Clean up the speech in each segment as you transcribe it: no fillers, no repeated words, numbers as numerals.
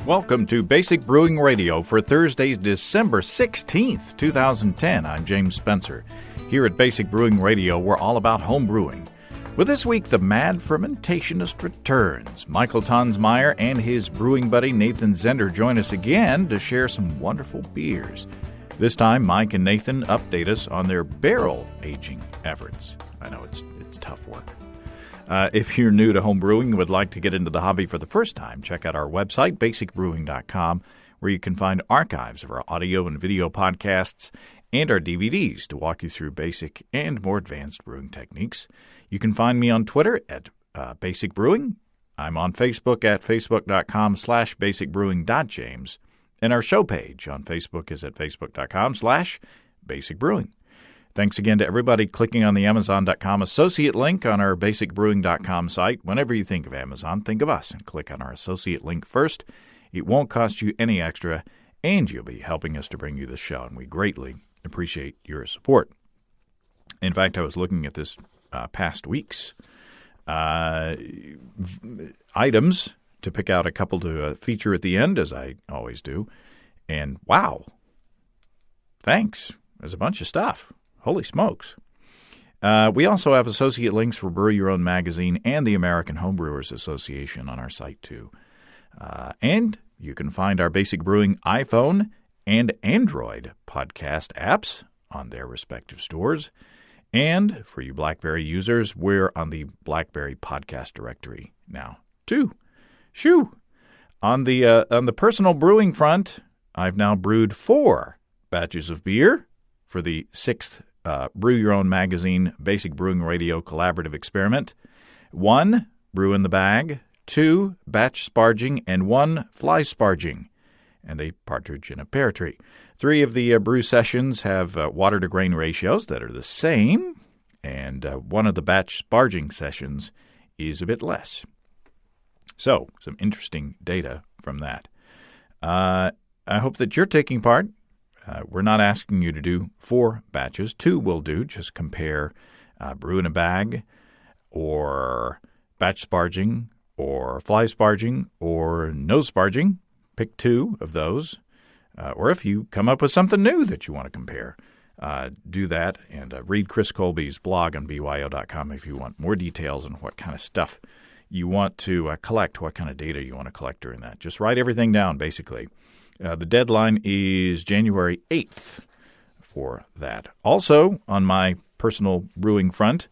Welcome to Basic Brewing Radio for Thursday, December 16th, 2010. I'm James Spencer. Here at Basic Brewing Radio, we're all about home brewing. With this week, the Mad Fermentationist returns. Michael Tonsmeire and his brewing buddy Nathan Zeender join us again to share some wonderful beers. This time, Mike and Nathan update us on their barrel aging efforts. I know it's tough work. If you're new to home brewing and would like to get into the hobby for the first time, check out our website, basicbrewing.com, where you can find archives of our audio and video podcasts and our DVDs to walk you through basic and more advanced brewing techniques. You can find me on Twitter at Basic Brewing. I'm on Facebook at facebook.com/basicbrewing.james. And our show page on Facebook is at facebook.com/basicbrewing. Thanks again to everybody clicking on the Amazon.com associate link on our basicbrewing.com site. Whenever you think of Amazon, think of us and click on our associate link first. It won't cost you any extra, and you'll be helping us to bring you the show, and we greatly appreciate your support. In fact, I was looking at this past week's items to pick out a couple to feature at the end, as I always do, and wow, thanks. There's a bunch of stuff. Holy smokes. We also have associate links for Brew Your Own Magazine and the American Homebrewers Association on our site, too. And you can find our Basic Brewing iPhone and Android podcast apps on their respective stores. And for you BlackBerry users, we're on the BlackBerry podcast directory now, too. Shoo! On the personal brewing front, I've now brewed 4 batches of beer for the 6th Brew Your Own Magazine Basic Brewing Radio Collaborative Experiment. 1, brew in the bag. 2, batch sparging. And 1, fly sparging. And a partridge in a pear tree. 3 of the brew sessions have water-to-grain ratios that are the same. And 1 of the batch sparging sessions is a bit less. So, some interesting data from that. I hope that you're taking part. We're not asking you to do 4 batches. 2 will do. Just compare brew in a bag or batch sparging or fly sparging or no sparging. Pick 2 of those. Or if you come up with something new that you want to compare, do that. And read Chris Colby's blog on BYO.com if you want more details on what kind of stuff you want to collect, what kind of data you want to collect during that. Just write everything down, basically. The deadline is January 8th for that. Also, on my personal brewing front,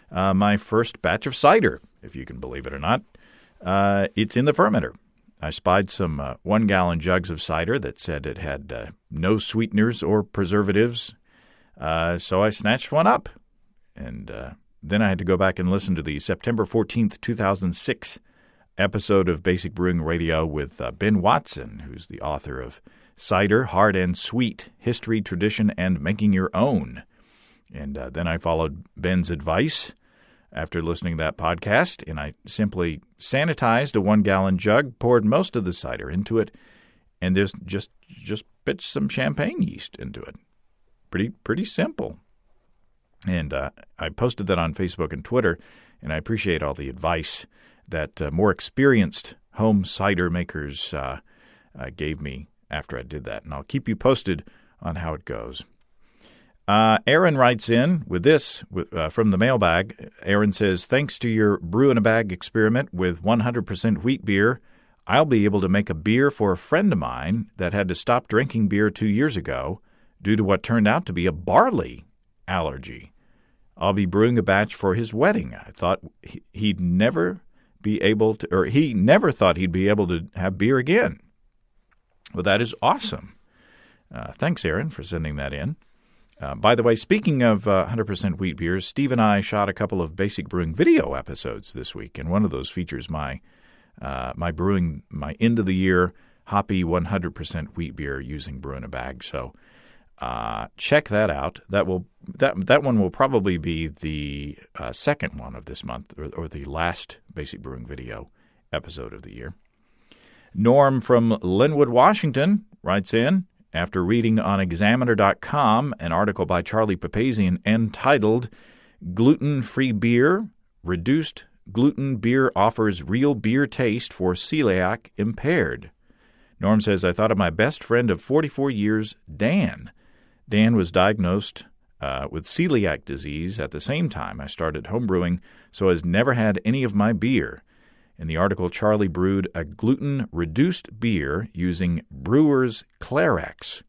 my first batch of cider, if you can believe it or not, it's in the fermenter. I spied some 1-gallon jugs of cider that said it had no sweeteners or preservatives, so I snatched one up. And then I had to go back and listen to the September 14th, 2006 episode of Basic Brewing Radio with Ben Watson, who's the author of Cider, Hard and Sweet, History, Tradition, and Making Your Own. And then I followed Ben's advice after listening to that podcast, and I simply sanitized a 1-gallon jug, poured most of the cider into it, and just pitched some champagne yeast into it. Pretty simple. And I posted that on Facebook and Twitter, and I appreciate all the advice that more experienced home cider makers gave me after I did that. And I'll keep you posted on how it goes. Aaron writes in with this from the mailbag. Aaron says, thanks to your brew-in-a-bag experiment with 100% wheat beer, I'll be able to make a beer for a friend of mine that had to stop drinking beer 2 years ago due to what turned out to be a barley allergy. I'll be brewing a batch for his wedding. I thought he never thought he'd be able to have beer again. Well, that is awesome. Thanks, Aaron, for sending that in. By the way, speaking of 100% wheat beers, Steve and I shot a couple of Basic Brewing video episodes this week, and one of those features my end of the year hoppy 100% wheat beer using brew in a bag. So check that out. That one will probably be the second one of this month, or the last Basic Brewing video episode of the year. Norm from Linwood, Washington writes in, after reading on Examiner.com an article by Charlie Papazian entitled Gluten-Free Beer, Reduced Gluten Beer Offers Real Beer Taste for Celiac Impaired. Norm says, I thought of my best friend of 44 years, Dan. Dan was diagnosed with celiac disease at the same time I started homebrewing, so has never had any of my beer. In the article, Charlie brewed a gluten-reduced beer using brewer's Clarex,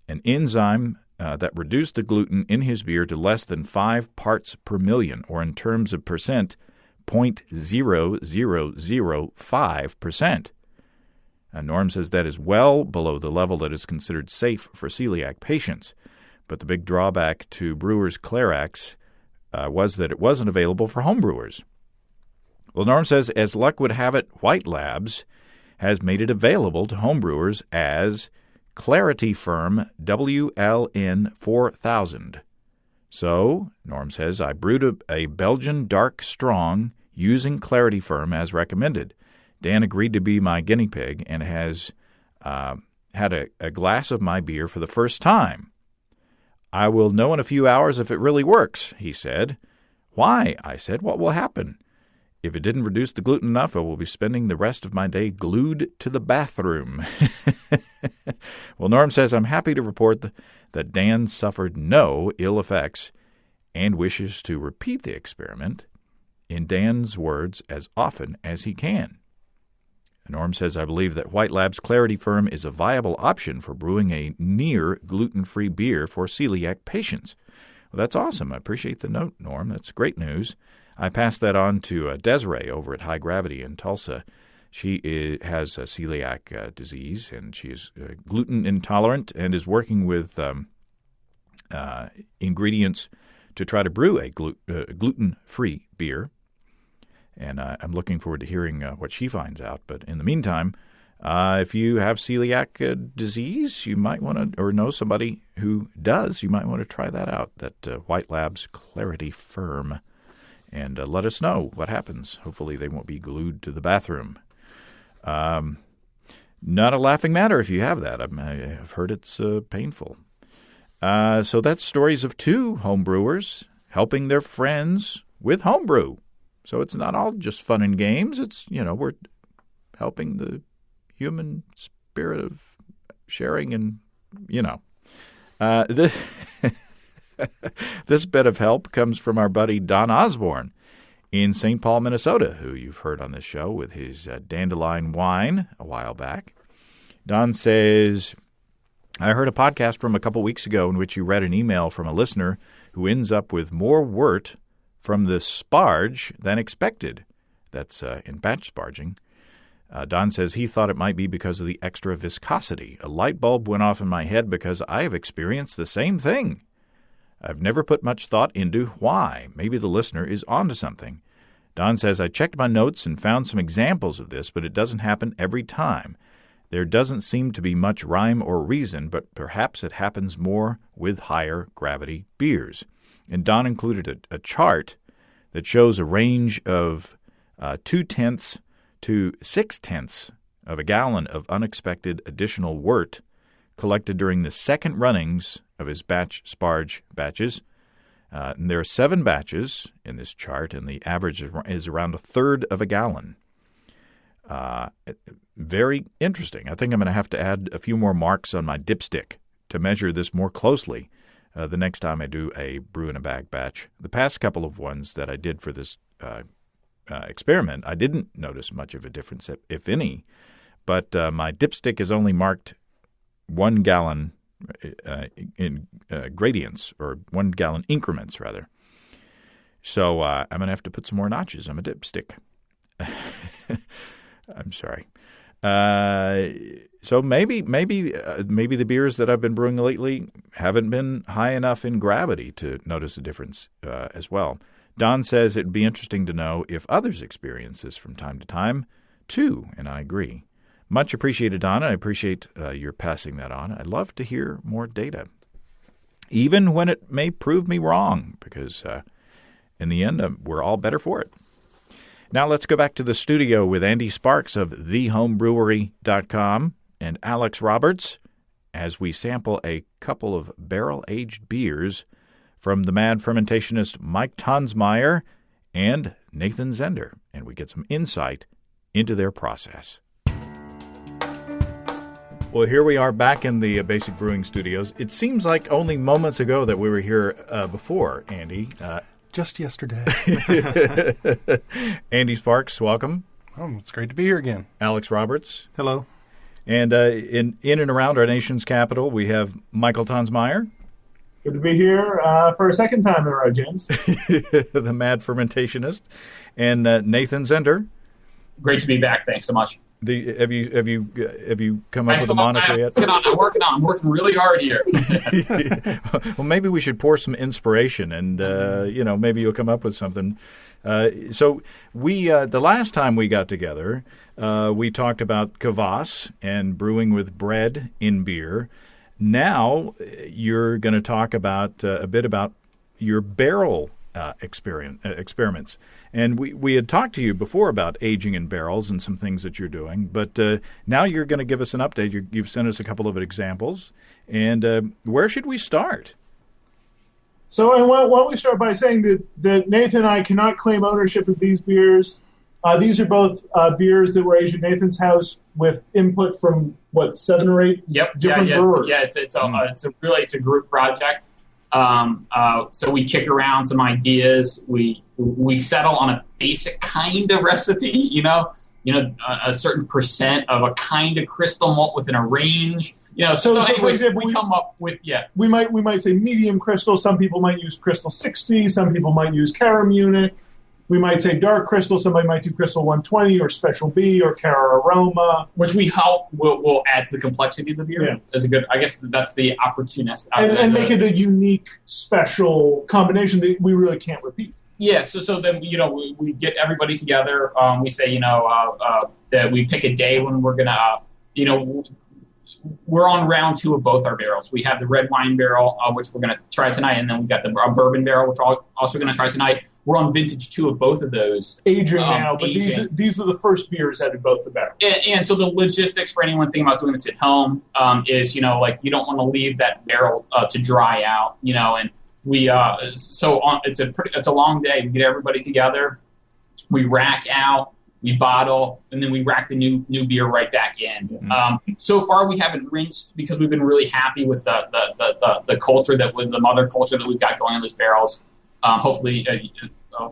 an enzyme that reduced the gluten in his beer to less than 5 parts per million, or in terms of percent, 0.0005%. Norm says that is well below the level that is considered safe for celiac patients. But the big drawback to brewer's Clarex was that it wasn't available for homebrewers. Well, Norm says, as luck would have it, White Labs has made it available to homebrewers as Clarity Firm WLN 4000. So, Norm says, I brewed a Belgian dark strong using Clarity Firm as recommended. Dan agreed to be my guinea pig and has had a glass of my beer for the first time. I will know in a few hours if it really works, he said. Why? I said, what will happen? If it didn't reduce the gluten enough, I will be spending the rest of my day glued to the bathroom. Well, Norm says, I'm happy to report that Dan suffered no ill effects and wishes to repeat the experiment, in Dan's words, as often as he can. Norm says, I believe that White Labs Clarity Firm is a viable option for brewing a near gluten-free beer for celiac patients. Well, that's awesome. I appreciate the note, Norm. That's great news. I passed that on to Desiree over at High Gravity in Tulsa. She has a celiac disease, and she is gluten intolerant and is working with ingredients to try to brew a gluten-free beer. And I'm looking forward to hearing what she finds out. But in the meantime, if you have celiac disease, you might want to, or know somebody who does, you might want to try that out, that White Labs Clarity Firm. And let us know what happens. Hopefully they won't be glued to the bathroom. Not a laughing matter if you have that. I've heard it's painful. So that's stories of 2 homebrewers helping their friends with homebrew. So it's not all just fun and games. It's, we're helping the human spirit of sharing and, This bit of help comes from our buddy Don Osborne in St. Paul, Minnesota, who you've heard on this show with his dandelion wine a while back. Don says, I heard a podcast from a couple weeks ago in which you read an email from a listener who ends up with more wort from the sparge than expected. That's in batch sparging. Don says he thought it might be because of the extra viscosity. A light bulb went off in my head because I have experienced the same thing. I've never put much thought into why. Maybe the listener is onto something. Don says, I checked my notes and found some examples of this, but it doesn't happen every time. There doesn't seem to be much rhyme or reason, but perhaps it happens more with higher gravity beers. And Don included a chart that shows a range of 0.2 to 0.6 of a gallon of unexpected additional wort collected during the second runnings of his batch sparge batches. And there are 7 batches in this chart, and the average is around 1/3 of a gallon. Very interesting. I think I'm going to have to add a few more marks on my dipstick to measure this more closely the next time I do a brew-in-a-bag batch. The past couple of ones that I did for this experiment, I didn't notice much of a difference, if any, but my dipstick is only marked 1 gallon in gradients, or 1 gallon increments, rather. So I'm going to have to put some more notches on my dipstick. I'm sorry. So maybe the beers that I've been brewing lately haven't been high enough in gravity to notice a difference as well. Don says it'd be interesting to know if others experience this from time to time, too, and I agree. Much appreciated, Don. I appreciate your passing that on. I'd love to hear more data, even when it may prove me wrong, because in the end, we're all better for it. Now let's go back to the studio with Andy Sparks of thehomebrewery.com and Alex Roberts as we sample a couple of barrel-aged beers from the Mad Fermentationist Mike Tonsmeire and Nathan Zeender, and we get some insight into their process. Well, here we are back in the Basic Brewing Studios. It seems like only moments ago that we were here before, Andy. Just yesterday. Andy Sparks, welcome. Oh, it's great to be here again. Alex Roberts. Hello. And in and around our nation's capital, we have Michael Tonsmeire. Good to be here for a second time in a row, James. The Mad Fermentationist. And Nathan Zeender. Great to be back. Thanks so much. Have you come up with a moniker yet? I'm working really hard here. Well, maybe we should pour some inspiration, and maybe you'll come up with something. So the last time we got together, we talked about kvass and brewing with bread in beer. Now you're going to talk about a bit about your barrel experiments. And we had talked to you before about aging in barrels and some things that you're doing, but now you're going to give us an update. You've sent us a couple of examples. And where should we start? So why don't we start by saying that Nathan and I cannot claim ownership of these beers. These are both beers that were aged at Nathan's house with input from, 7 or 8 different brewers? It's a group project. So we kick around some ideas. We settle on a basic kind of recipe, a certain percent of a kind of crystal malt within a range. So anyways, example, we come up with We might say medium crystal. Some people might use crystal 60. Some people might use Cara Munich. We might say dark crystal. Somebody might do crystal 120 or special B or Cara Aroma, which will add to the complexity of the beer. Yeah. As a good, I guess that's the opportunist, and make it a unique, special combination that we really can't repeat. Yeah. So then we get everybody together. We say that we pick a day when we're gonna we're on round 2 of both our barrels. We have the red wine barrel, which we're gonna try tonight, and then we got the bourbon barrel, which we're also gonna try tonight. We're on vintage 2 of both of those. Aging now, but these are the first beers out of both the barrels. And so the logistics for anyone thinking about doing this at home is, you don't want to leave that barrel to dry out, and we it's a long day. We get everybody together, we rack out, we bottle, and then we rack the new beer right back in. Mm-hmm. So far, we haven't rinsed because we've been really happy with the culture the mother culture that we've got going in those barrels. Hopefully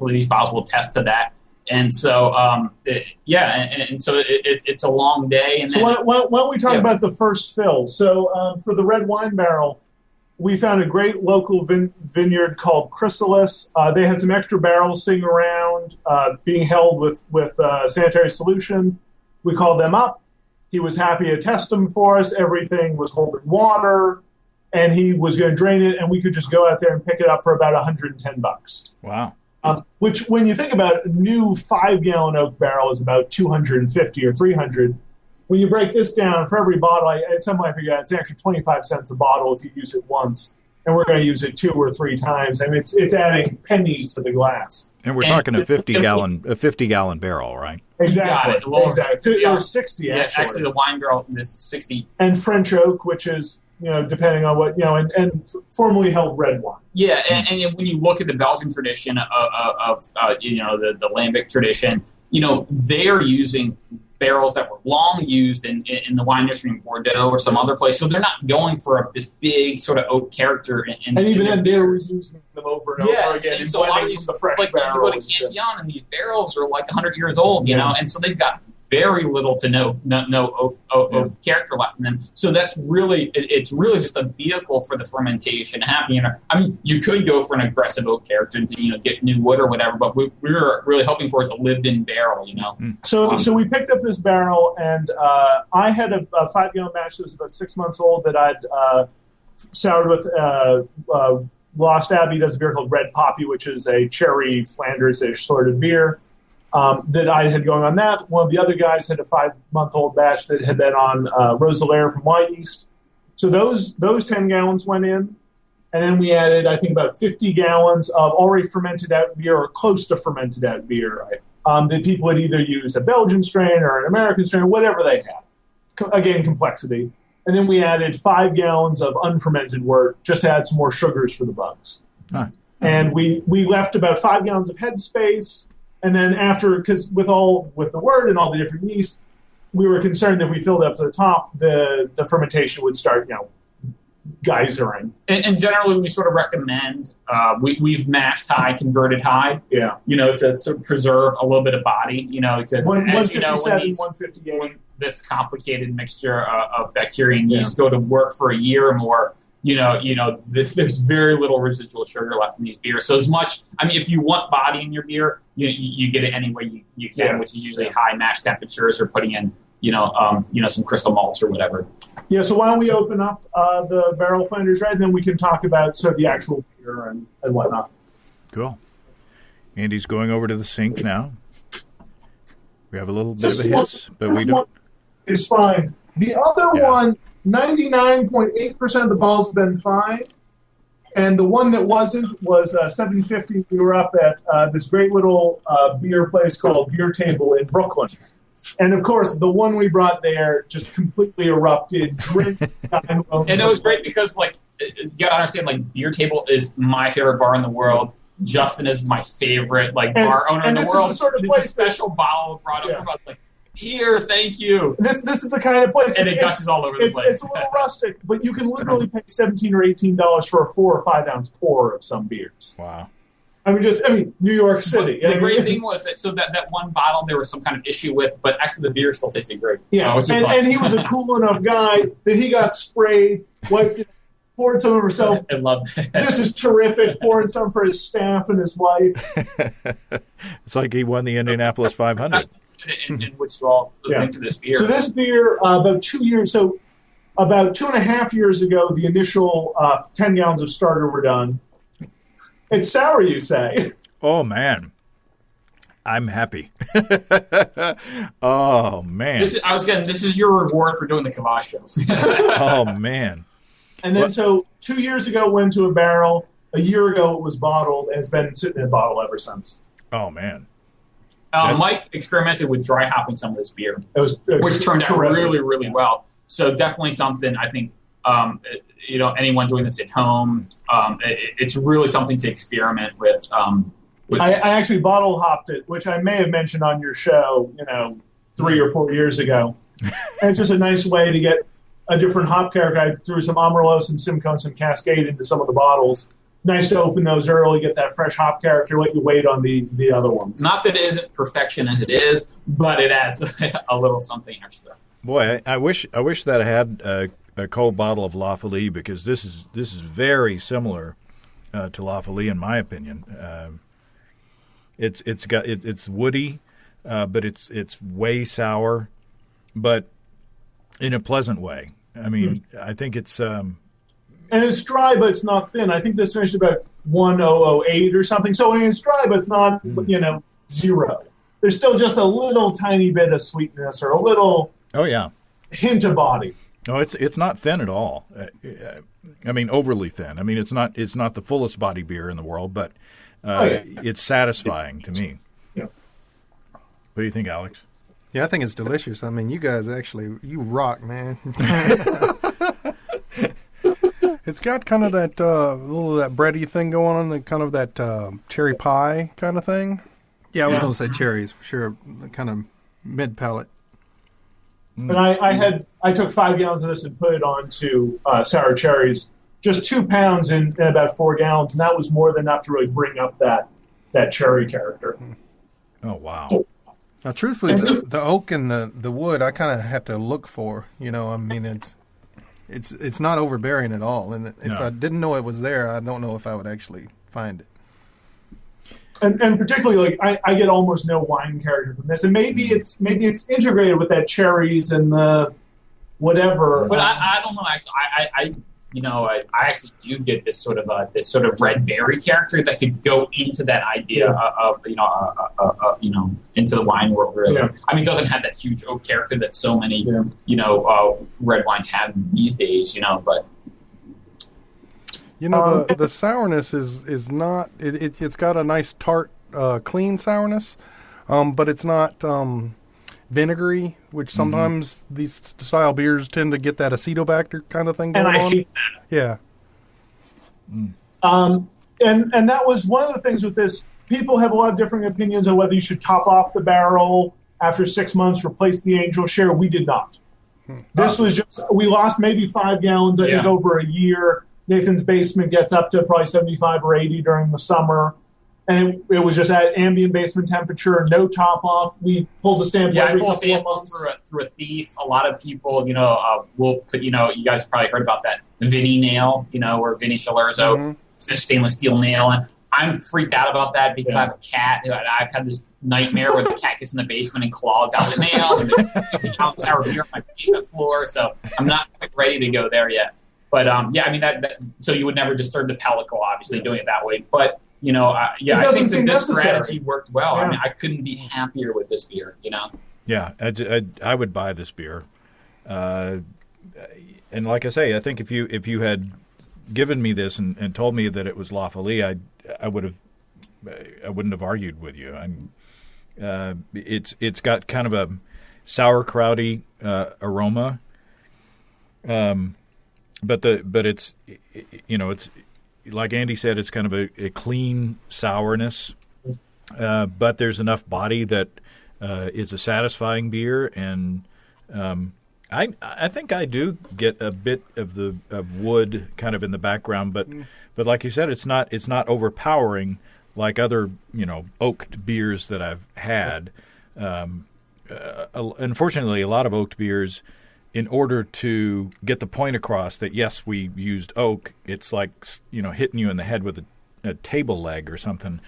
these bottles will attest to that. And so, so it's a long day. And so why don't we talk about the first fill? So for the red wine barrel, we found a great local vineyard called Chrysalis. They had some extra barrels sitting around being held with sanitary solution. We called them up. He was happy to test them for us. Everything was holding water. And he was going to drain it, and we could just go out there and pick it up for about $110. Wow. Which, when you think about it, a new 5-gallon oak barrel is about $250 or $300. When you break this down, for every bottle, at some point I figured out it's actually 25 cents a bottle if you use it once. And we're going to use it 2 or 3 times. I mean, it's adding pennies to the glass. And we're talking a 50-gallon barrel, right? Exactly. Exactly. Or 60, actually. Yeah, actually, the wine barrel is 60. And French oak, which is, depending on what, and formerly held red wine. Yeah, and when you look at the Belgian tradition of the lambic tradition, they are using barrels that were long used in the wine industry in Bordeaux or some other place. So they're not going for this big sort of oak character. And even then, they're reusing them over and over again. And so a lot of these, the fresh barrels. You go to Cantillon, and these barrels are like 100 years old, and so they've got very little to no oak character left in them. So that's really, it's really just a vehicle for the fermentation happening. I mean, you could go for an aggressive oak character to get new wood or whatever, but we were really hoping for it's a lived-in barrel, So we picked up this barrel, and I had a 5-gallon batch that was about 6 months old that I'd soured with. Lost Abbey does a beer called Red Poppy, which is a cherry Flanders-ish sort of beer. That I had going on that. One of the other guys had a 5-month-old batch that had been on Roselaire from Y East. So those 10 gallons went in, and then we added, I think, about 50 gallons of already fermented out beer or close to fermented out beer. Right? That people would either use a Belgian strain or an American strain, or whatever they had. Again, complexity. And then we added 5 gallons of unfermented wort just to add some more sugars for the bugs. Huh. And we left about 5 gallons of headspace. And then after, because with the wort and all the different yeast, we were concerned that if we filled up to the top, the fermentation would start, geysering. And generally, we sort of recommend we've mashed high, converted high. Yeah. To sort of preserve a little bit of body. Because as 157, 158. when this complicated mixture of bacteria and yeast go to work for a year or more, there's very little residual sugar left in these beers. So if you want body in your beer, you get it any way you can, which is usually high mash temperatures or putting in, some crystal malts or whatever. Yeah, so why don't we open up the barrel Flanders Red, and then we can talk about sort of the actual beer and whatnot. Cool. Andy's going over to the sink now. We have a little bit of a hiss, but we don't. It's fine. The other one, 99.8% of the balls have been fine. And the one that wasn't was 750. We were up at this great little beer place called Beer Table in Brooklyn. And, of course, the one we brought there just completely erupted. And it was great because, you got to understand, Beer Table is my favorite bar in the world. Justin is my favorite, bar owner in the world. Is the sort of this place is a special bottle brought up from us, here, thank you. This is the kind of place. And it gushes all over the place. It's a little rustic, but you can literally pay $17 or $18 for a 4 or 5 ounce pour of some beers. Wow. New York City. The great thing was that one bottle there was some kind of issue with, but actually the beer still tasted great. Yeah, and he was a cool enough guy that he got sprayed, poured some of himself. I love that. This is terrific. Pouring some for his staff and his wife. It's like he won the Indianapolis 500. In which you all think to this beer. So this beer, about 2.5 years ago, the initial 10 gallons of starter were done. It's sour, you say? Oh, man. I'm happy. Oh, man. This is your reward for doing the Kavash shows. Oh, man. And then, so 2 years ago, it went to a barrel. A year ago, it was bottled, and it's been sitting in a bottle ever since. Oh, man. Mike experimented with dry hopping some of this beer, which turned out terrific. really, really well. So definitely something I think, anyone doing this at home, it's really something to experiment with. I actually bottle hopped it, which I may have mentioned on your show, 3 or 4 years ago. And it's just a nice way to get a different hop character. I threw some Amarillo, some Simcoe, and some Cascade into some of the bottles. Nice to open those early, get that fresh hop character, let you wait on the other ones. Not that it isn't perfection as it is, but it adds a little something extra. Boy, I wish that I had a cold bottle of La Folie, because this is very similar to La Folie in my opinion. It's woody, but it's way sour, but in a pleasant way. I think it's. And it's dry, but it's not thin. I think this finished about 1,008 or something. So it's dry, but it's not, zero. There's still just a little tiny bit of sweetness or a little hint of body. No, it's not thin at all. Overly thin. It's not the fullest body beer in the world, but it's satisfying to me. Yeah. What do you think, Alex? Yeah, I think it's delicious. You guys you rock, man. It's got kind of that little that bready thing going on, kind of that cherry pie kind of thing. Yeah, I was going to say cherries for sure, kind of mid palate. And I took 5 gallons of this and put it onto sour cherries, just 2 pounds in about 4 gallons, and that was more than enough to really bring up that cherry character. Oh wow! Now, truthfully, the oak and the wood, I kind of have to look for. It's not overbearing at all, and if I didn't know it was there, I don't know if I would actually find it. And particularly, I get almost no wine character from this, and maybe it's integrated with that cherries and the whatever. But I don't know. I actually do get this sort of red berry character that could go into that idea of into the wine world. Really, it doesn't have that huge oak character that so many red wines have these days. But the sourness is not. It's got a nice tart, clean sourness, but it's not vinegary, which sometimes these style beers tend to get that acetobacter kind of thing going on. And I hate that. Yeah. And that was one of the things with this. People have a lot of different opinions on whether you should top off the barrel after 6 months replace the angel share. We did not. This was just, we lost maybe 5 gallons, I think, over a year. Nathan's basement gets up to probably 75 or 80 during the summer. And it was just at ambient basement temperature, no top off. We pulled a sample every couple of months. Through a thief. A lot of people, will put, you guys probably heard about that Vinny nail, where Vinny Shalurzo, it's this stainless steel nail. And I'm freaked out about that because I have a cat. I've had this nightmare where the cat gets in the basement and claws out the nail. And there's something out sour beer on my basement floor. So I'm not quite ready to go there yet. But, so you would never disturb the pellicle, obviously, doing it that way. But, I think that this strategy worked well. Yeah. I mean, I couldn't be happier with this beer, Yeah, I would buy this beer. And like I say, I think if you had given me this and told me that it was La Folie, I wouldn't have argued with you. It's got kind of a sauerkrauty aroma, but it's it's like Andy said, it's kind of a clean sourness, but there's enough body that it's a satisfying beer, and I think I do get a bit of wood kind of in the background, but like you said, it's not overpowering like other oaked beers that I've had. Unfortunately, a lot of oaked beers, in order to get the point across that yes, we used oak, it's like hitting you in the head with a table leg or something.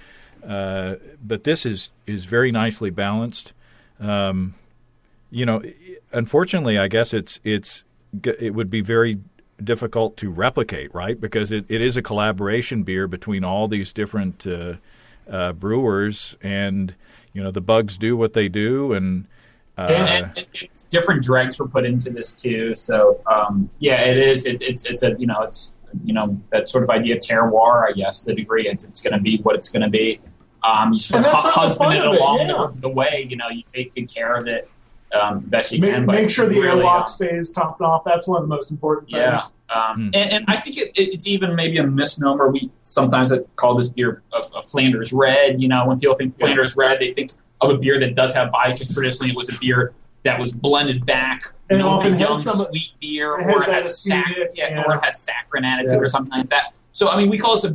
But this is very nicely balanced. Unfortunately, I guess it would be very difficult to replicate, right? Because it is a collaboration beer between all these different brewers, and the bugs do what they do, and it's different dregs were put into this too. So it is. It's that sort of idea of terroir, I guess, to the degree it's going to be what it's going to be. You sort of husband it along the way. You take good care of it best you can. Make sure the airlock stays topped off. That's one of the most important things. Yeah. And I think it's even maybe a misnomer. We sometimes call this beer a Flanders Red. When people think Flanders Red, they think of a beer that does have body, because traditionally it was a beer that was blended back, and often young has some sweet beer, or it has saccharine attitude or something like that. So we call this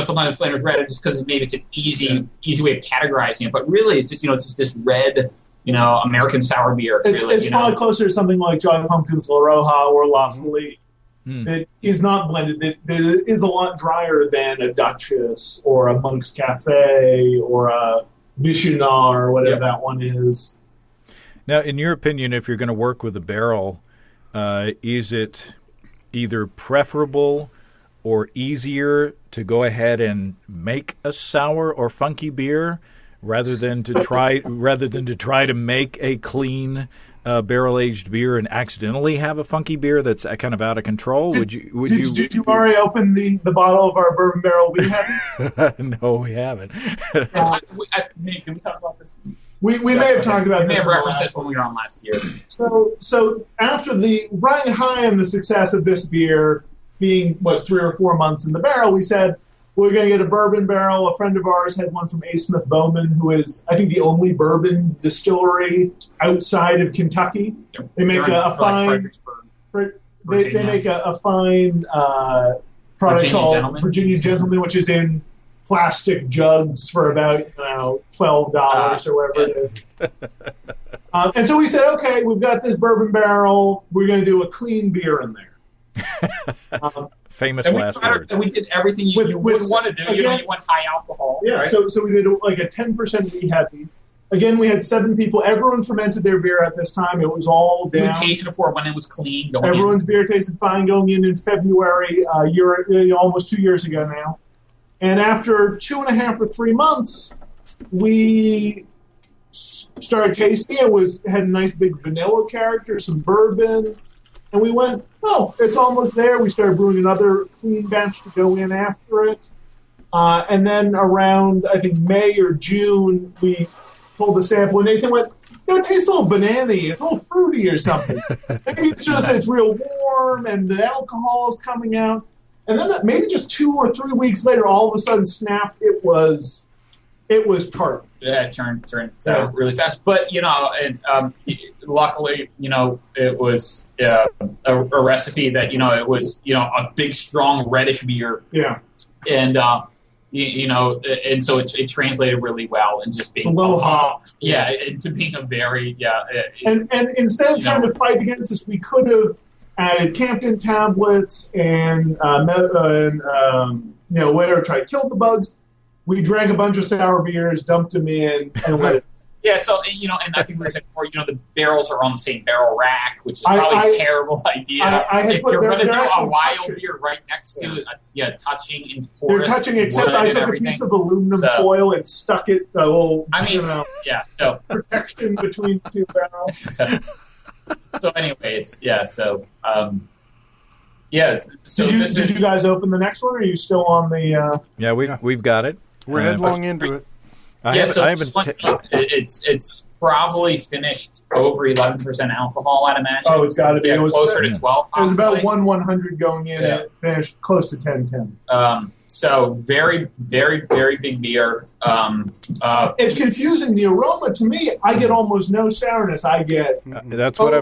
sometimes Flanders Red just because maybe it's an easy way of categorizing it, but really it's just this red, American sour beer. It's probably closer to something like Jolly Pumpkins La Roja or La Folie. That is not blended, that is a lot drier than a Duchess or a Monk's Cafe or a Vichonard or whatever that one is. Now, in your opinion, if you're going to work with a barrel, is it either preferable or easier to go ahead and make a sour or funky beer rather than to try to make a clean barrel-aged beer and accidentally have a funky beer that's kind of out of control? Did you already open the bottle of our bourbon barrel we haven't? No, we haven't. Can we talk about this? We may have talked about this. We may have referenced this when we were on last year. So after riding high on the success of this beer being 3 or 4 months in the barrel, we said we're going to get a bourbon barrel. A friend of ours had one from A. Smith Bowman, who is, I think, the only bourbon distillery outside of Kentucky. They make a fine. They make a fine product called Virginia Gentleman, which is in plastic jugs for about $12 or whatever it is. And so we said, okay, we've got this bourbon barrel. We're going to do a clean beer in there. Famous last words. And we did everything you would want to do. Again, you went high alcohol. Yeah, right? So we did like a 10% wheat heavy. Again, we had 7 people. Everyone fermented their beer at this time. It was all down. We tasted it before when it was clean. Everyone's beer tasted fine going in February, almost 2 years ago now. And after 2.5 or 3 months, we started tasting it. Had a nice big vanilla character, some bourbon. And we went, it's almost there. We started brewing another clean batch to go in after it. And then around, I think, May or June, we pulled the sample. And Nathan went, it tastes a little banana-y. It's a little fruity or something. Maybe it's just it's real warm and the alcohol is coming out. And then maybe just 2 or 3 weeks later, all of a sudden, snap, it was It was tart. Yeah, it turned sour really fast. But, and luckily, it was a recipe that, it was, a big, strong, reddish beer. Yeah. And, and so it translated really well and just being low hop. Yeah, into being a very, And instead of trying to fight against this, we could have added Campton tablets and whatever, try to kill the bugs. We drank a bunch of sour beers, dumped them in, and let it. Yeah, so, and I think we were saying before, the barrels are on the same barrel rack, which is probably a terrible idea. If you're going to do a wild beer right next to it, touching into porous they're touching, except I took a piece of aluminum foil and stuck it a little, protection between the two barrels. So anyways, so... So did you guys open the next one, or are you still on the... Yeah, we've got it. We're headlong into it. It's probably finished over 11% alcohol, I'd imagine. Oh, it's got to be. It was closer to 12. It was about 100 going in, and it finished close to 10. So very, very, very big beer. It's confusing. The aroma to me, I get almost no sourness. I get that's what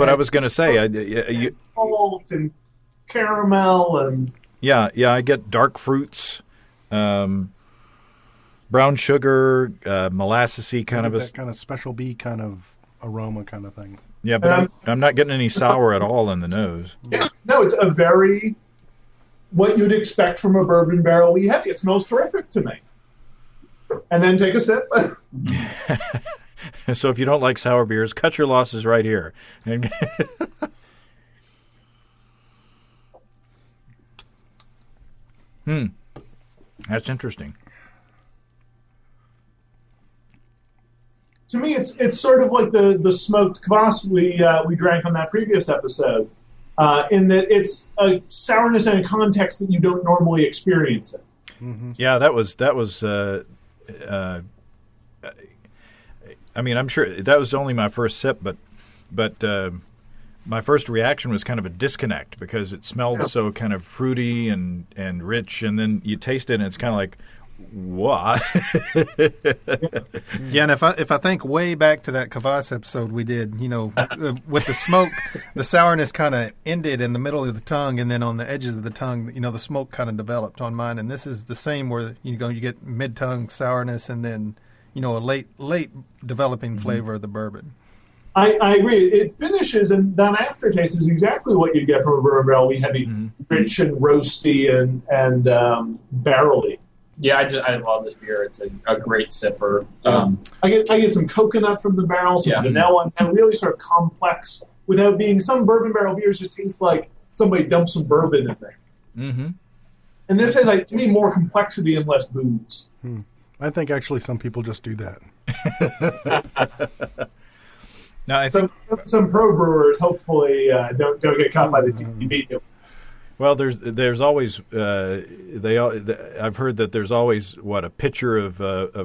I was going to say. Malt and caramel and I get dark fruits. Brown sugar, molassesy kind of that kind of special bee kind of aroma kind of thing. Yeah, but I'm not getting any sour at all in the nose. Yeah, no, it's a very what you'd expect from a bourbon barrel wheat heavy. It smells terrific to me. And then take a sip. So if you don't like sour beers, cut your losses right here. That's interesting. To me, it's sort of like the smoked kvass we drank on that previous episode, in that it's a sourness in a context that you don't normally experience it. Mm-hmm. Yeah, that was. I mean, I'm sure that was only my first sip, but my first reaction was kind of a disconnect because it smelled so kind of fruity and rich, and then you taste it and it's kind of like, what? Yeah, and if I think way back to that kvass episode we did, with the smoke, the sourness kind of ended in the middle of the tongue, and then on the edges of the tongue, the smoke kind of developed on mine. And this is the same where you get mid-tongue sourness, and then a late developing flavor of the bourbon. I agree. It finishes, and that aftertaste is exactly what you get from a bourbon barrel. We heavy, rich and roasty and barrely. Yeah, I love this beer. It's a great sipper. I get some coconut from the barrel, some vanilla, and really sort of complex without being. Some bourbon barrel beers just taste like somebody dumped some bourbon in there. Mm-hmm. And this has, to me, more complexity and less booze. I think actually some people just do that. Now, I think some pro brewers hopefully don't get caught by the TV. Well, there's always I've heard that there's always a pitcher of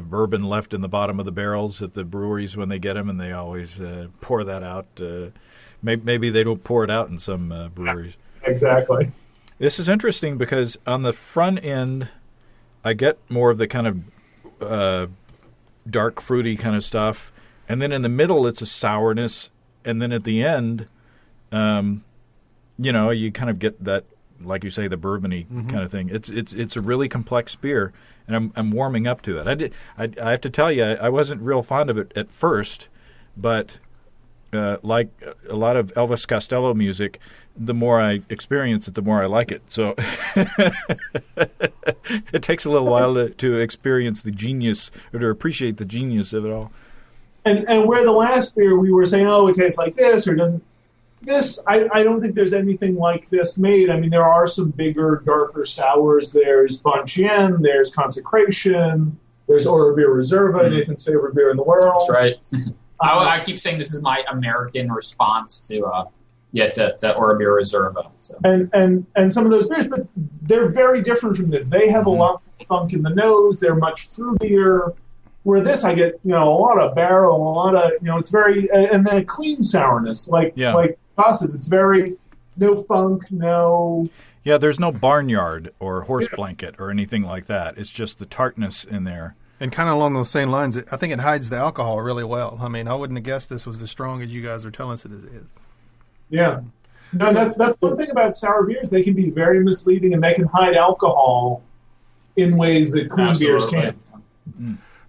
bourbon left in the bottom of the barrels at the breweries when they get them, and they always pour that out. Maybe they don't pour it out in some breweries. Exactly. This is interesting because on the front end, I get more of the kind of dark fruity kind of stuff, and then in the middle it's a sourness, and then at the end, you kind of get that. Like you say, the bourbony kind of thing. It's a really complex beer, and I'm warming up to it. I have to tell you, I wasn't real fond of it at first, but like a lot of Elvis Costello music, the more I experience it, the more I like it. So it takes a little while to experience the genius or to appreciate the genius of it all. And where the last beer we were saying, it tastes like this or doesn't. This, I don't think there's anything like this made. I mean, there are some bigger, darker sours. There's Bon Chien, there's Consecration, there's Orabir Reserva, Nathan's favorite beer in the world. That's right. I keep saying this is my American response to Orabir Reserva. So. And some of those beers, but they're very different from this. They have a lot of funk in the nose. They're much fruitier. Where this, I get a lot of barrel, a lot of it's very, and then a clean sourness like sauces. It's very no funk, no. Yeah, there's no barnyard or horse blanket or anything like that. It's just the tartness in there. And kind of along those same lines, I think it hides the alcohol really well. I mean, I wouldn't have guessed this was as strong as you guys are telling us it is. Yeah. No, that's one thing about sour beers. They can be very misleading, and they can hide alcohol in ways that clean beers can't.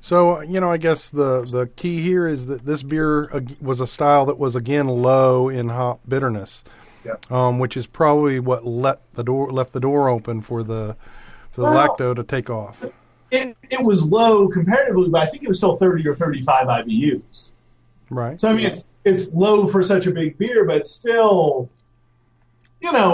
So, I guess the key here is that this beer was a style that was, again, low in hop bitterness, which is probably what left the door open for the lacto to take off. It was low comparatively, but I think it was still 30 or 35 IBUs. Right. So, I mean, it's low for such a big beer, but still,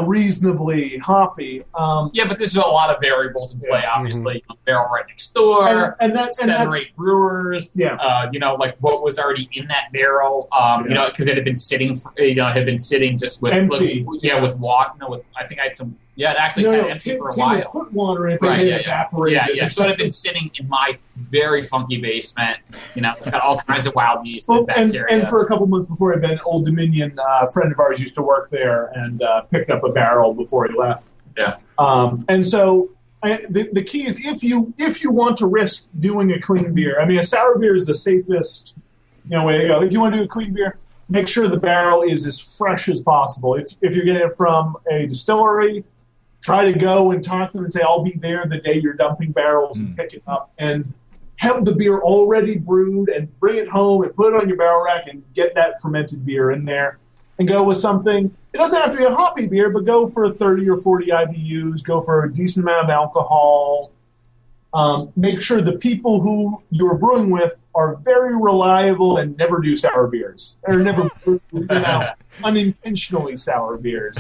reasonably hoppy. But there's a lot of variables in play, obviously. Barrel right next door, and that's 7 or 8 brewers, like what was already in that barrel, because it had been sitting, just with, empty. with water, I think I had some, it actually sat empty for a while. Put water in it, but it evaporated. So it had been sitting in my very funky basement, got all kinds of wild yeast and bacteria. And for a couple months before I'd been, Old Dominion, a friend of ours used to work there and picked up a barrel before he left. Yeah. And so the key is if you want to risk doing a clean beer, I mean, a sour beer is the safest way to go. If you want to do a clean beer, make sure the barrel is as fresh as possible. If you're getting it from a distillery, try to go and talk to them and say, I'll be there the day you're dumping barrels and pick it up, and have the beer already brewed and bring it home and put it on your barrel rack and get that fermented beer in there and go with something. It doesn't have to be a hoppy beer, but go for 30 or 40 IBUs, go for a decent amount of alcohol. Make sure the people who you're brewing with are very reliable and never do sour beers, or never brew unintentionally sour beers.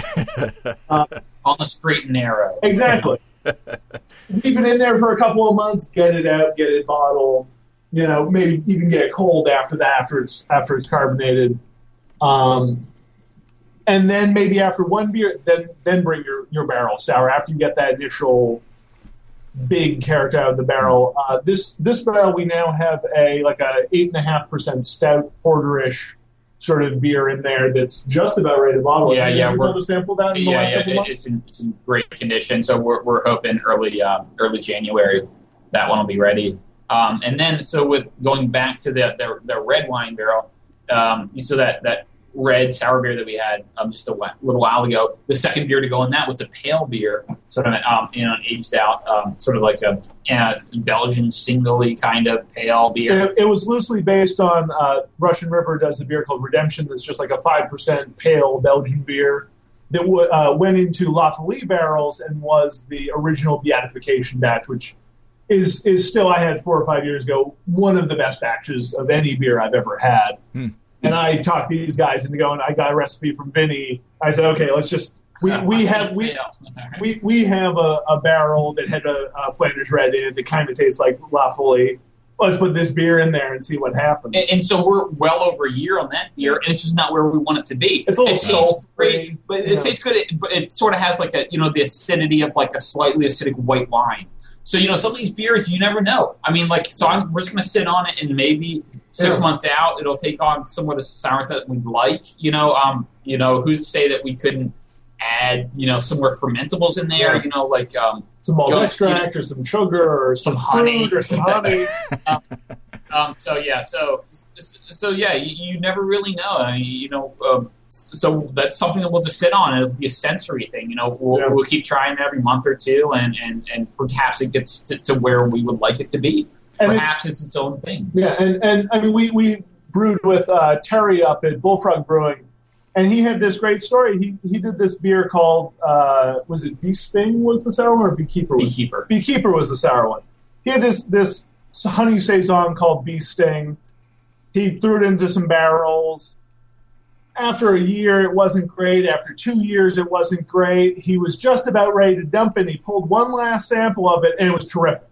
On the straight and narrow. Exactly. Leave it in there for a couple of months, get it out, get it bottled. Maybe even get it cold after that, after it's carbonated. And then maybe after one beer, then bring your barrel sour after you get that initial big character out of the barrel. This barrel we now have a 8.5% stout porterish sort of beer in there that's just about ready to bottle. Yeah, we're able to sample that. In the last couple months? It's in great condition. So we're hoping early January that one will be ready. And then so with going back to the red wine barrel, so that red sour beer that we had just a little while ago. The second beer to go in that was a pale beer, sort of aged out, sort of like a Belgian singly kind of pale beer. It was loosely based on Russian River does a beer called Redemption that's just like a 5% pale Belgian beer that went into La Folie barrels and was the original beatification batch, which is still, I had 4 or 5 years ago, one of the best batches of any beer I've ever had. And I talked these guys into going, I got a recipe from Vinny. I said, okay, let's just, we have a barrel that had a Flanders Red in it that kind of tastes like La Folie. Let's put this beer in there and see what happens. And so we're well over a year on that beer, and it's just not where we want it to be. It's a little sulfur-free, but it tastes good. But it sort of has like the acidity of like a slightly acidic white wine. So, some of these beers, you never know. I mean, we're just going to sit on it, and maybe 6 months out, it'll take on some of the sourness that we'd like. Who's to say that we couldn't add, some more fermentables in there? Some malt extract or some sugar or some honey or some honey. You never really know. I mean, so that's something that we'll just sit on. It'll be a sensory thing. We'll keep trying it every month or two, and perhaps it gets to where we would like it to be. And perhaps it's its own thing. Yeah, and I mean, we brewed with Terry up at Bullfrog Brewing, and he had this great story. He did this beer called, was it Bee Sting was the sour one, or Beekeeper? Beekeeper was the sour one. He had this honey saison called Bee Sting. He threw it into some barrels. After a year, it wasn't great. After 2 years, it wasn't great. He was just about ready to dump it. He pulled one last sample of it, and it was terrific.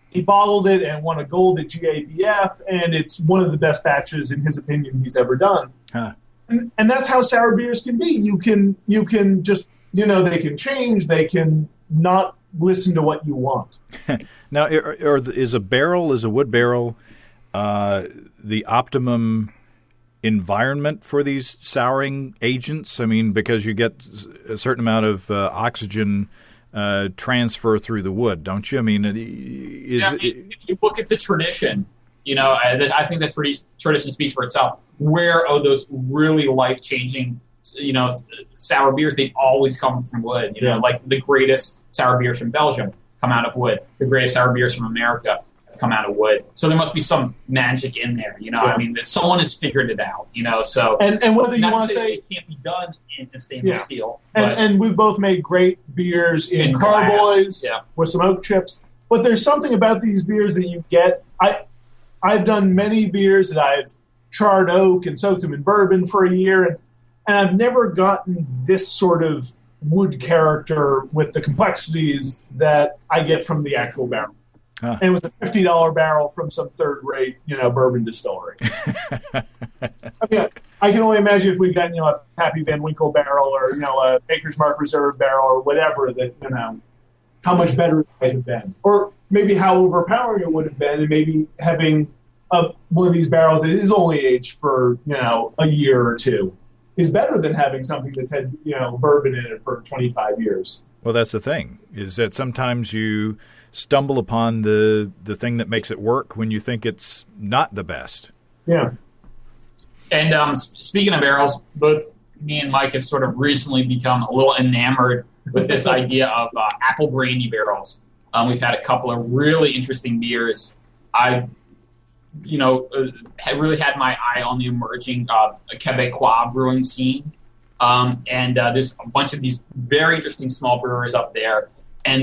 He bottled it and won a gold at GABF, and it's one of the best batches, in his opinion, he's ever done. And that's how sour beers can be. You can just, they can change. They can not listen to what you want. Now, is a wood barrel the optimum environment for these souring agents? I mean, because you get a certain amount of oxygen transfer through the wood, don't you? I mean, if you look at the tradition, I think the tradition speaks for itself. Where are those really life-changing, sour beers? They always come from wood. Like the greatest sour beers from Belgium come out of wood. The greatest sour beers from America come out of wood. So there must be some magic in there. I mean, someone has figured it out. So and whether you want to say it can't be done in stainless steel, and we've both made great beers in carboys with some oak chips. But there's something about these beers that you get. I've done many beers that I've charred oak and soaked them in bourbon for a year, and I've never gotten this sort of wood character with the complexities that I get from the actual barrel. Huh. And it was a $50 barrel from some third-rate, bourbon distillery. I mean, I can only imagine if we'd gotten, a Pappy Van Winkle barrel or, a Maker's Mark Reserve barrel or whatever, that, how much better it might have been. Or maybe how overpowering it would have been, and maybe having one of these barrels that is only aged for, a year or two is better than having something that's had, bourbon in it for 25 years. Well, that's the thing, is that sometimes you stumble upon the thing that makes it work when you think it's not the best. Yeah. And speaking of barrels, both me and Mike have sort of recently become a little enamored with this idea of apple brandy barrels. We've had a couple of really interesting beers. I've, really had my eye on the emerging Quebecois brewing scene. And there's a bunch of these very interesting small brewers up there. And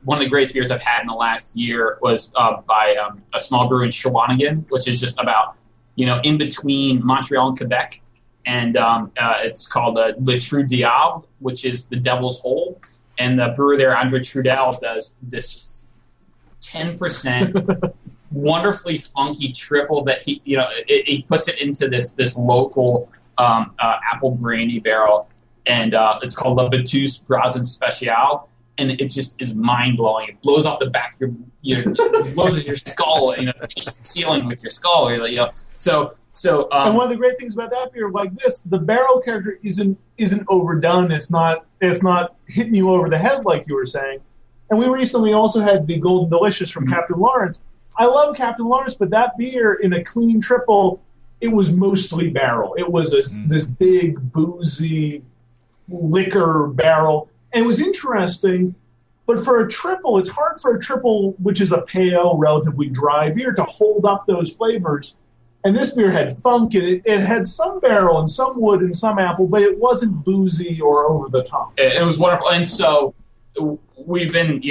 one of the greatest beers I've had in the last year was by a small brewery in Shawinigan, which is just about, in between Montreal and Quebec. And it's called Le Trou Diable, which is the Devil's Hole. And the brewer there, Andre Trudel, does this 10% wonderfully funky triple that he puts it into this local apple brandy barrel. And it's called La Batuse Brazen Special. And it just is mind-blowing. It blows off the back of it blows your skull, paints the ceiling with your skull. So and one of the great things about that beer, like this, the barrel character isn't overdone. It's not hitting you over the head like you were saying. And we recently also had the Golden Delicious from Captain Lawrence. I love Captain Lawrence, but that beer in a clean triple, it was mostly barrel. It was this big, boozy liquor barrel. And it was interesting, but for a triple, it's hard for a triple, which is a pale, relatively dry beer, to hold up those flavors. And this beer had funk, and it had some barrel and some wood and some apple, but it wasn't boozy or over the top. It was wonderful. And so we've been,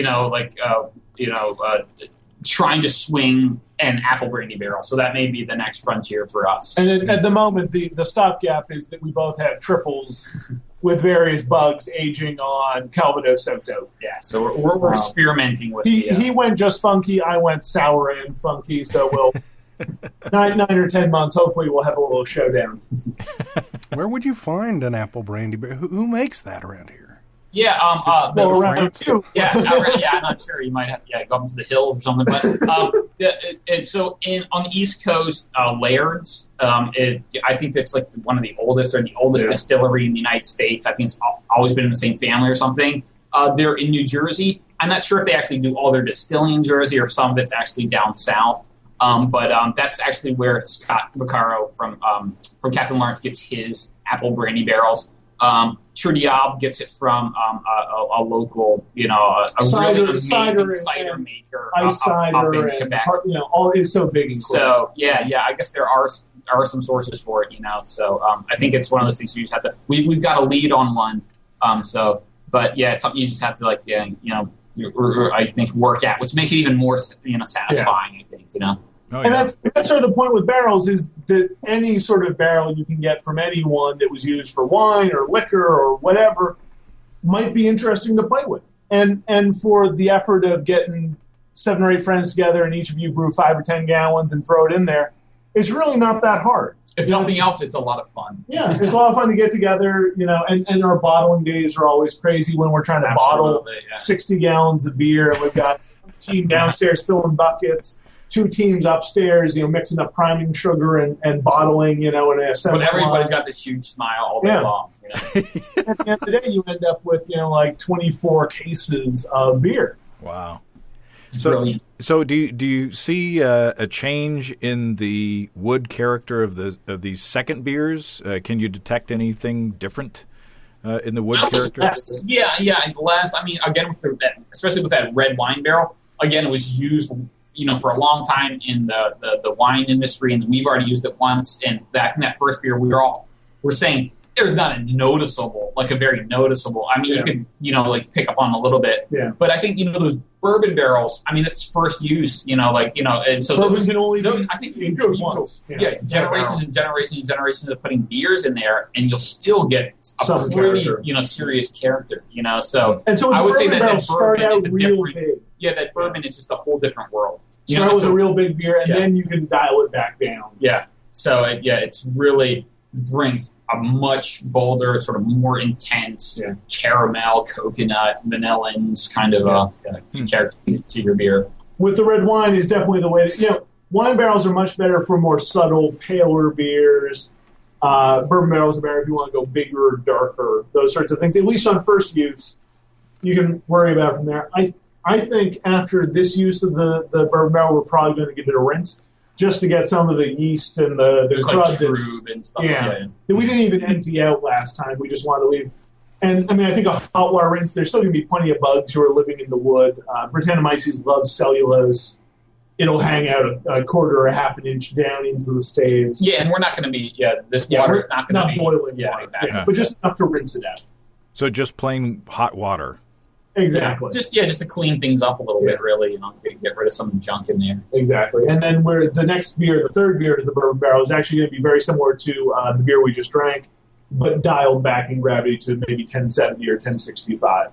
trying to swing an apple brandy barrel. So that may be the next frontier for us. And at the moment, the stopgap is that we both have triples with various bugs aging on Calvados soaked oak. Yeah, so we're experimenting with He went just funky, I went sour and funky, so we'll 9 or 10 months, hopefully we'll have a little showdown. Where would you find an apple brandy beer? Who makes that around here? Yeah, around you. Yeah, I'm not sure. You might have go up to the hill or something. But and so on the East Coast, Laird's, I think that's like one of the oldest or the oldest distillery in the United States. I think it's always been in the same family or something. They're in New Jersey. I'm not sure if they actually do all their distilling in Jersey or some of it's actually down south. But that's actually where Scott Vaccaro from Captain Lawrence gets his apple brandy barrels. Trou Diable gets it from a local, a really amazing cider maker up in Quebec. All is so big. And so I guess there are some sources for it, So I think it's one of those things you just have to. We've got a lead on one. But it's something you just have to I think work at, which makes it even more satisfying. I think Oh, and that's sort of the point with barrels, is that any sort of barrel you can get from anyone that was used for wine or liquor or whatever might be interesting to play with. And for the effort of getting 7 or 8 friends together and each of you brew 5 or 10 gallons and throw it in there, it's really not that hard. If nothing else, it's a lot of fun. Yeah, it's a lot of fun to get together, and our bottling days are always crazy when we're trying to bottle 60 gallons of beer, and we've got a team downstairs filling buckets. two teams upstairs, mixing up priming sugar and bottling, in a But everybody's got this huge smile all day long. At the end of the day, you end up with, like 24 cases of beer. Wow. Brilliant. So do you see a change in the wood character of these second beers? Can you detect anything different in the wood character? Yeah. I mean, again, especially with that red wine barrel, again, it was used, for a long time in the wine industry, and we've already used it once. And back in that first beer, we're saying there's not a very noticeable. I mean, you can, pick up on a little bit. Yeah. But I think, those bourbon barrels, I mean, it's first use, and so bourbon can only I think you can can do once. generations and generations and generations of putting beers in there, and you'll still get Some pretty, character. Serious character, So And so I would say that start bourbon out is a real different. big. Yeah, that bourbon is just a whole different world. Start with a real big beer, and Yeah. then you can dial it back down. Yeah. So it's really brings a much bolder, sort of more intense caramel, coconut, vanillins kind of character to your beer. With the red wine is definitely the way. Wine barrels are much better for more subtle, paler beers. Bourbon barrels are better if you want to go bigger, darker, those sorts of things. At least on first use, you can worry about it from there. I think after this use of the bourbon barrel, we're probably going to give it a rinse, just to get some of the yeast and the crud like trub and stuff. that we didn't even empty out last time. We just wanted to leave. And I mean, I think a hot water rinse, there's still going to be plenty of bugs who are living in the wood. Brettanomyces loves cellulose. It'll hang out a quarter or a half an inch down into the staves. Yeah, and we're not going to be, this water is not going to be boiling yeah, water. exactly. Yeah, but just enough to rinse it out. So just plain hot water. Exactly. Just to clean things up a little bit, really, get rid of some junk in there. Exactly. And then the next beer, the third beer, the bourbon barrel, is actually going to be very similar to the beer we just drank, but dialed back in gravity to maybe 1070 or 1065.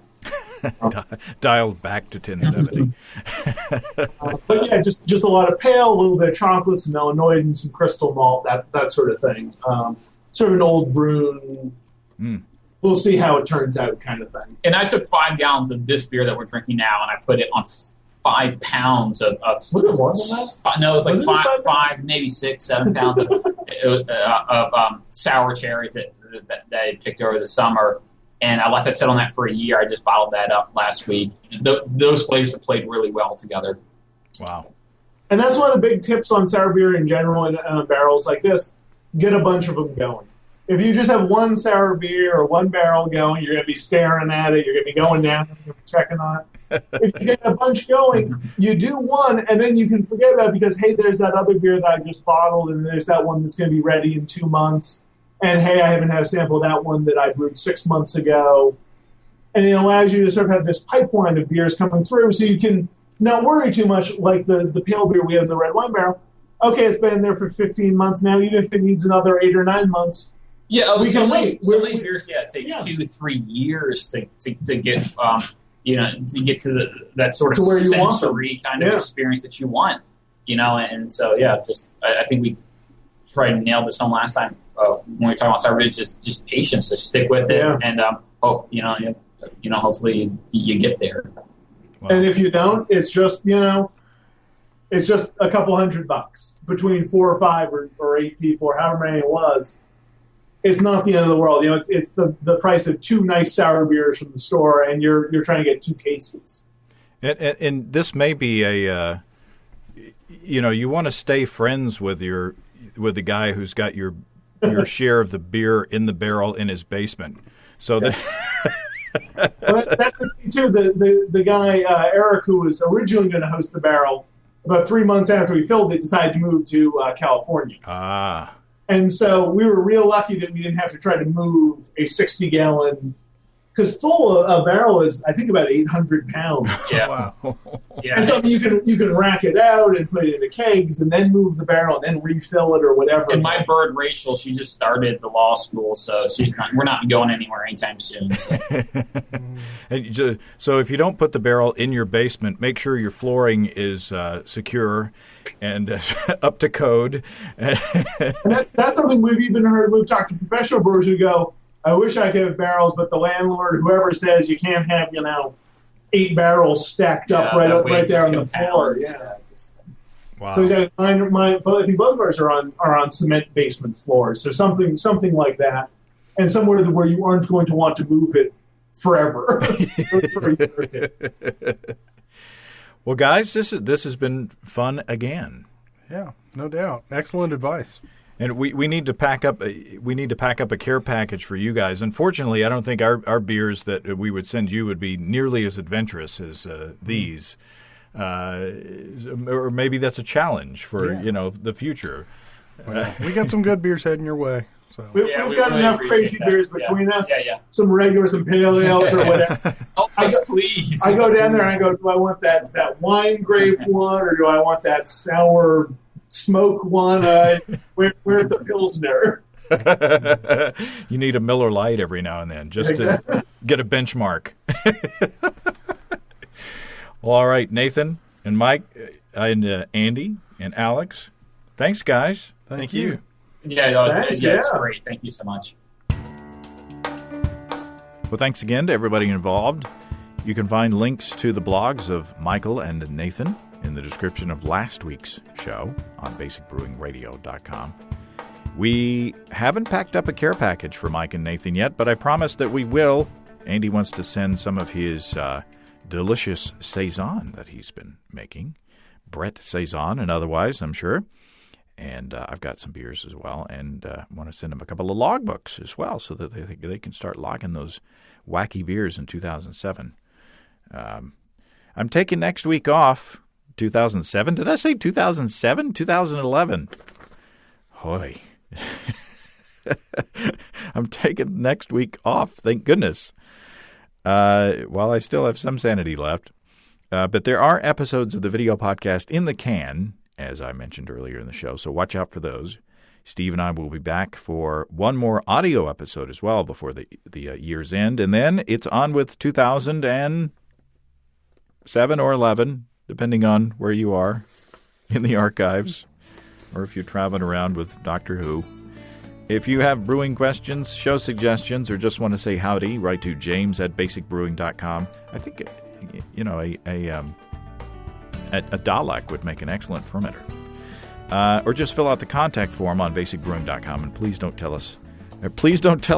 Dialed back to 1070. But yeah, just a lot of pale, a little bit of chocolate, some melanoid, and some crystal malt, that sort of thing. Sort of an old brune. We'll see how it turns out, kind of thing. And I took 5 gallons of this beer that we're drinking now, and I put it on 5 pounds of Was it more than that? no, it was like Was it 5, maybe 6, 7 pounds of sour cherries that I picked over the summer, and I let that sit on that for a year. I just bottled that up last week. Those flavors have played really well together. Wow. And that's one of the big tips on sour beer in general and barrels like this. Get a bunch of them going. If you just have one sour beer or one barrel going, you're going to be staring at it. You're going to be going down and checking on it. If you get a bunch going, you do one, and then you can forget about it because, hey, there's that other beer that I just bottled, and there's that one that's going to be ready in 2 months. And, hey, I haven't had a sample of that one that I brewed 6 months ago. And it allows you to sort of have this pipeline of beers coming through so you can not worry too much like the pale beer we have in the red wine barrel. Okay, it's been there for 15 months now. Even if it needs another 8 or 9 months, we can wait. Some of these beers, take 2-3 years to get, to get to that sort of sensory kind of experience that you want, and so I think we tried to nail this home last time when we were talking about sour beer. Just patience, just stick with it, and hopefully you get there. Wow. And if you don't, it's just it's just a couple $100 between 4 or 5 or 8 people or however many it was. It's not the end of the world. It's the price of 2 nice sour beers from the store, and you're trying to get 2 cases. And this may be a, you want to stay friends with the guy who's got your share of the beer in the barrel in his basement. So that. Well, that's the thing too. The guy Eric, who was originally going to host the barrel, about 3 months after we filled it, decided to move to California. Ah. And so we were real lucky that we didn't have to try to move a 60-gallon, because full a barrel is, I think, about 800 pounds. Yeah. Wow. Yeah. And so you can rack it out and put it into kegs and then move the barrel and then refill it or whatever. And my bird, Rachel, she just started the law school, so we're not going anywhere anytime soon. So. So if you don't put the barrel in your basement, make sure your flooring is secure and up to code. And that's something we've even heard. We've talked to professional brewers who go, I wish I could have barrels, but the landlord, whoever says you can't have, 8 barrels stacked up right there on the floor. Yeah. Wow. So exactly, but I think both of ours are on cement basement floors, so something like that, and somewhere where you aren't going to want to move it forever. For a year or two. Well, guys, this has been fun again. Yeah, no doubt. Excellent advice. And we need to pack up a care package for you guys. Unfortunately, I don't think our beers that we would send you would be nearly as adventurous as these. Or maybe that's a challenge for the future. Well, we got some good beers heading your way. So We've got really enough crazy that. beers between us. Yeah. Some regular, some pale ales or whatever. Oh, please. I go down there and I go, do I want that wine grape one or do I want that sour smoke one? Where's the Pilsner? You need a Miller Lite every now and then just to get a benchmark. Well, all right, Nathan and Mike and Andy and Alex, thanks, guys. Thank you. It's great. Thank you so much. Well, thanks again to everybody involved. You can find links to the blogs of Michael and Nathan in the description of last week's show on basicbrewingradio.com. We haven't packed up a care package for Mike and Nathan yet, but I promise that we will. Andy wants to send some of his delicious Saison that he's been making. Brett Saison and otherwise, I'm sure. And I've got some beers as well, and want to send them a couple of logbooks as well so that they can start logging those wacky beers in 2007. I'm taking next week off. 2007? Did I say 2007? 2011. Hoy. I'm taking next week off, thank goodness. While I still have some sanity left. But there are episodes of the video podcast in the can, as I mentioned earlier in the show, so watch out for those. Steve and I will be back for one more audio episode as well before the year's end, and then it's on with 2007 or 11, depending on where you are in the archives, or if you're traveling around with Doctor Who. If you have brewing questions, show suggestions, or just want to say howdy, write to james@basicbrewing.com. I think, a Dalek would make an excellent fermenter. Or just fill out the contact form on basicbrewing.com, and please don't tell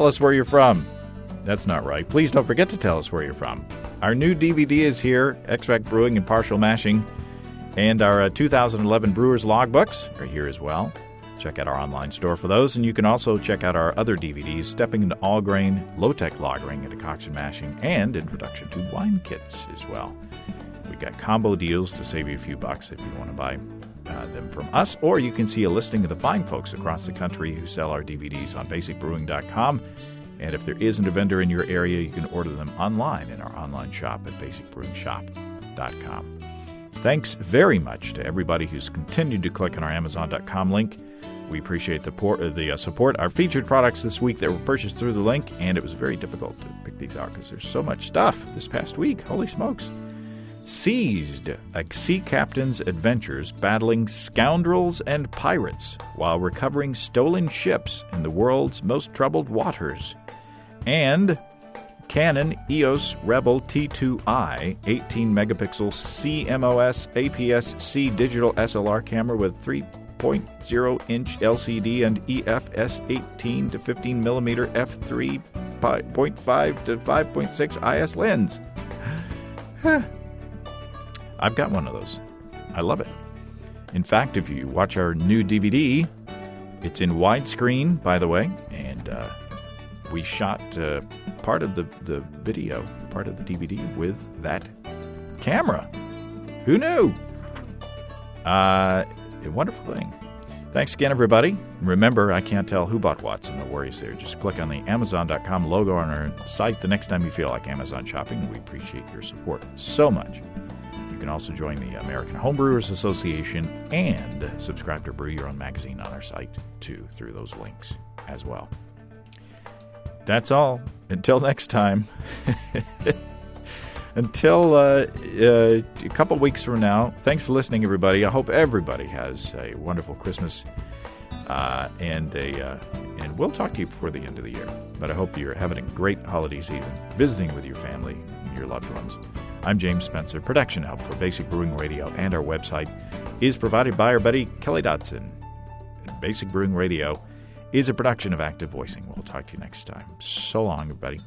us where you're from. That's not right. Please don't forget to tell us where you're from. Our new DVD is here, Extract Brewing and Partial Mashing, and our 2011 Brewers Logbooks are here as well. Check out our online store for those, and you can also check out our other DVDs, Stepping into All Grain, Low-Tech Lagering and Decoction Mashing, and Introduction to Wine Kits as well. We've got combo deals to save you a few bucks if you want to buy them from us, or you can see a listing of the fine folks across the country who sell our DVDs on basicbrewing.com. And if there isn't a vendor in your area, you can order them online in our online shop at basicbrewingshop.com. Thanks very much to everybody who's continued to click on our Amazon.com link. We appreciate the support. Our featured products this week that were purchased through the link, and it was very difficult to pick these out because there's so much stuff this past week. Holy smokes. Seized, a sea captain's adventures battling scoundrels and pirates while recovering stolen ships in the world's most troubled waters. And Canon EOS Rebel T2i 18-megapixel CMOS APS-C digital SLR camera with 3.0-inch LCD and EFS 18 to 15 millimeter f3.5 to 5.6 IS lens. I've got one of those. I love it. In fact, if you watch our new DVD, it's in widescreen, by the way, and we shot part of the video, part of the DVD with that camera. Who knew? A wonderful thing. Thanks again, everybody. Remember, I can't tell who bought what, so no worries there. Just click on the Amazon.com logo on our site the next time you feel like Amazon shopping. We appreciate your support so much. You can also join the American Homebrewers Association and subscribe to Brew Your Own magazine on our site, too, through those links as well. That's all. Until next time. Until a couple weeks from now, thanks for listening, everybody. I hope everybody has a wonderful Christmas, and we'll talk to you before the end of the year. But I hope you're having a great holiday season, visiting with your family and your loved ones. I'm James Spencer. Production help for Basic Brewing Radio and our website is provided by our buddy Kelly Dodson. Basic Brewing Radio is a production of Active Voicing. We'll talk to you next time. So long, everybody.